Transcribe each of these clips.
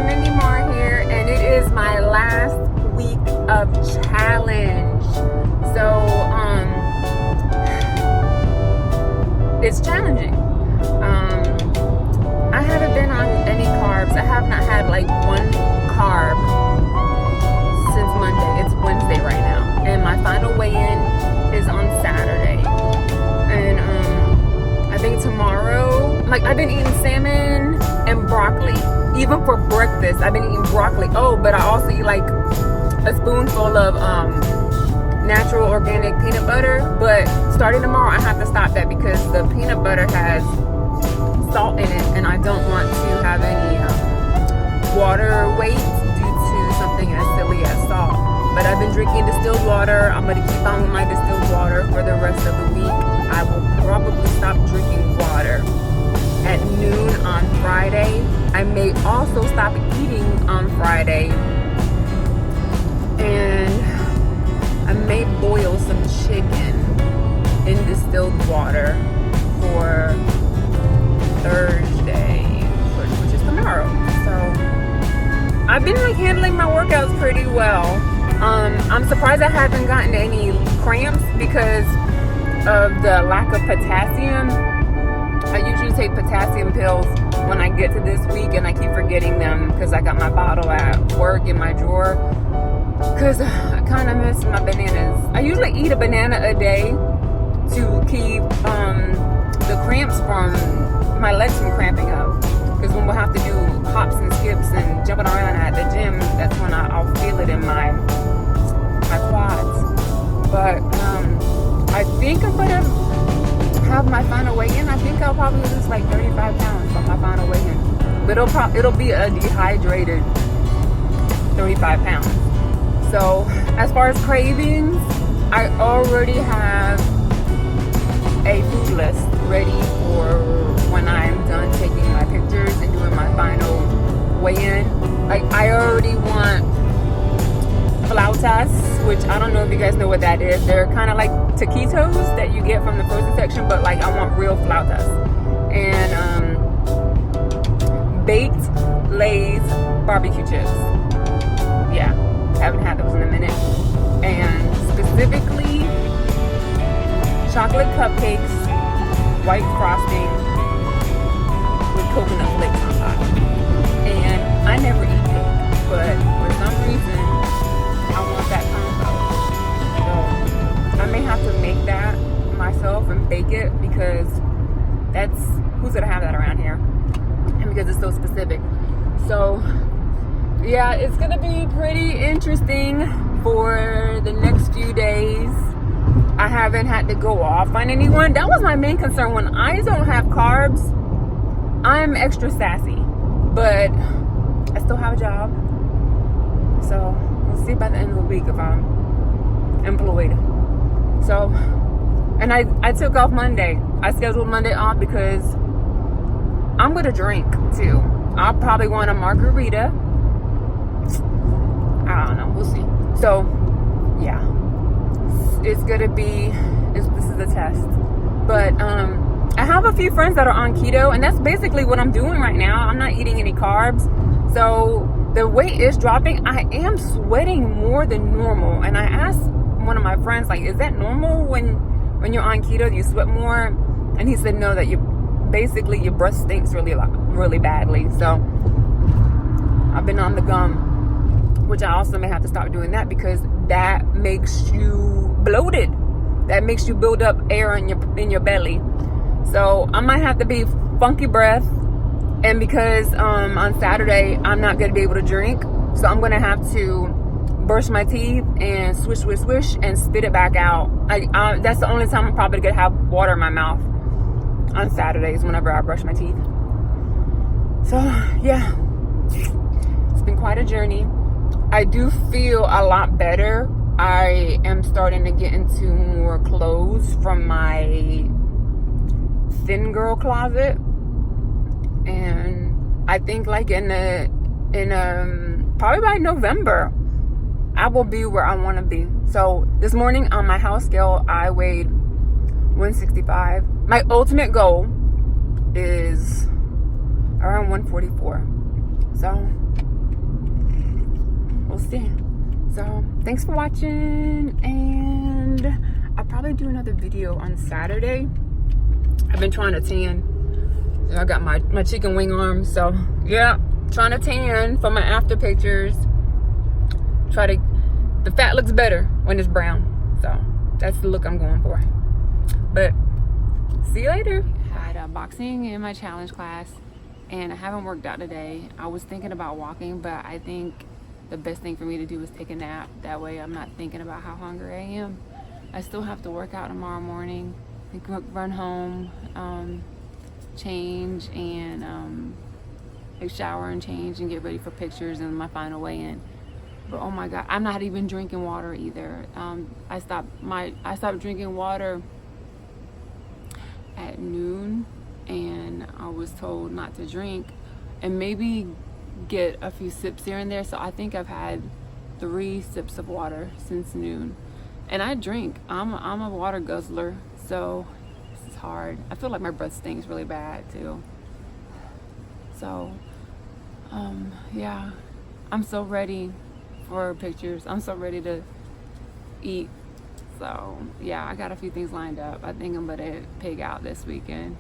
here, and it is my last week of challenge. So, it's challenging. I haven't been on any carbs. I have not had like one carb since Monday. It's Wednesday right now, and my final weigh-in is on Saturday. And I think tomorrow, like, I've been eating salmon and broccoli. Even for breakfast, I've been eating broccoli. Oh, but I also eat like a spoonful of natural organic peanut butter. But starting tomorrow, I have to stop that because the peanut butter has salt in it, and I don't want to have any water weight due to something as silly as salt. But I've been drinking distilled water. I'm going to keep on with my distilled water for the rest of the week. I will probably stop drinking water at noon on Friday. I may also stop eating on Friday, and I may boil some chicken in distilled water for Thursday, which is tomorrow. So I've been like handling my workouts pretty well. I'm surprised I haven't gotten any cramps because of the lack of potassium. I usually take potassium pills when I get to this week, and I keep forgetting them because I got my bottle at work in my drawer because I kind of miss my bananas. I usually eat a banana a day to keep the cramps from my legs from cramping up, because when we'll have to do hops and skips and jumping around at the gym, that's when I'll feel it in my quads. But I think I'm gonna have my final weigh-in. I think I'll probably lose like 35 pounds on my final weigh-in. But it'll be a dehydrated 35 pounds. So as far as cravings, I already have a food list ready for when I'm done taking my pictures and doing my final weigh-in. Like, I already want flautas, which I don't know if you guys know what that is. They're kind of like taquitos that you get from the frozen section, but like I want real flautas. And baked Lay's barbecue chips. Yeah, haven't had those in a minute. And specifically chocolate cupcakes, white frosting with coconut flakes on top. And I never eat cake, but for some reason I want that combo. So I may have to make that myself and bake it, because that's, who's gonna have that around here? And because it's so specific. So yeah, it's gonna be pretty interesting for the next few days. I haven't had to go off on anyone. That was my main concern. When I don't have carbs, I'm extra sassy, but I still have a job. So we'll see by the end of the week if I'm employed. So, and I took off Monday. I scheduled Monday off because I'm gonna drink too. I'll probably want a margarita. I don't know, we'll see. So yeah, it's gonna be, this is a test. But I have a few friends that are on keto, and that's basically what I'm doing right now. I'm not eating any carbs, so the weight is dropping. I am sweating more than normal, and I asked one of my friends, like, is that normal when you're on keto, you sweat more? And he said no, that your breath stinks really badly. So I've been on the gum, which I also may have to stop doing that, because that makes you bloated. That makes you build up air in your belly. So I might have to be funky breath. And because on Saturday I'm not going to be able to drink, so I'm going to have to brush my teeth and swish and spit it back out. That's the only time I'm probably going to have water in my mouth on Saturdays, whenever I brush my teeth. So yeah, it's been quite a journey. I do feel a lot better. I am starting to get into more clothes from my thin girl closet, and I think like in probably by November I will be where I want to be. So this morning on my house scale I weighed 165. My ultimate goal is around 144. So we'll see. So thanks for watching, and I'll probably do another video on Saturday. I've been trying to tan. I got my chicken wing arms, so yeah, trying to tan for my after pictures. The fat looks better when it's brown, so that's the look I'm going for. But see you later. I had boxing in my challenge class, and I haven't worked out today. I was thinking about walking, but I think the best thing for me to do is take a nap. That way I'm not thinking about how hungry I am. I still have to work out tomorrow morning. I can run home, change, and shower and change and get ready for pictures and my final weigh-in. But oh my God, I'm not even drinking water either. I stopped drinking water at noon, and I was told not to drink and maybe get a few sips here and there. So I think I've had 3 sips of water since noon, and I drink. I'm a water guzzler, so this is hard. I feel like my breath stinks really bad too. So yeah, I'm so ready for pictures. I'm so ready to eat. So yeah, I got a few things lined up. I think I'm gonna pig out this weekend.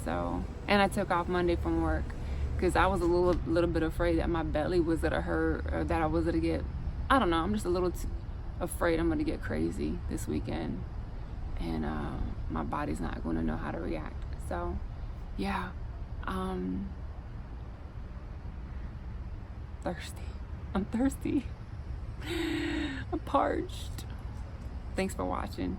So, and I took off Monday from work because I was a little bit afraid that my belly was gonna hurt, or that I was gonna get, I don't know, I'm just a little afraid I'm gonna get crazy this weekend, and my body's not gonna know how to react. So yeah, thirsty. I'm thirsty. I'm parched. Thanks for watching.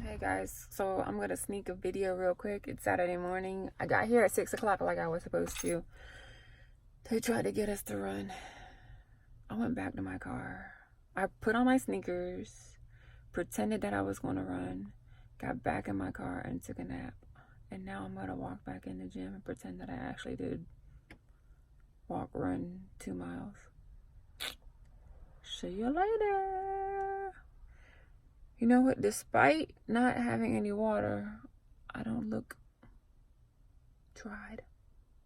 Hey guys, so I'm gonna sneak a video real quick. It's Saturday morning. I got here at 6 o'clock like I was supposed to. They tried to get us to run. I went back to my car. I put on my sneakers, pretended that I was gonna run, got back in my car and took a nap. And now I'm gonna walk back in the gym and pretend that I actually did run 2 miles. See you later. You know what? Despite not having any water, I don't look dried.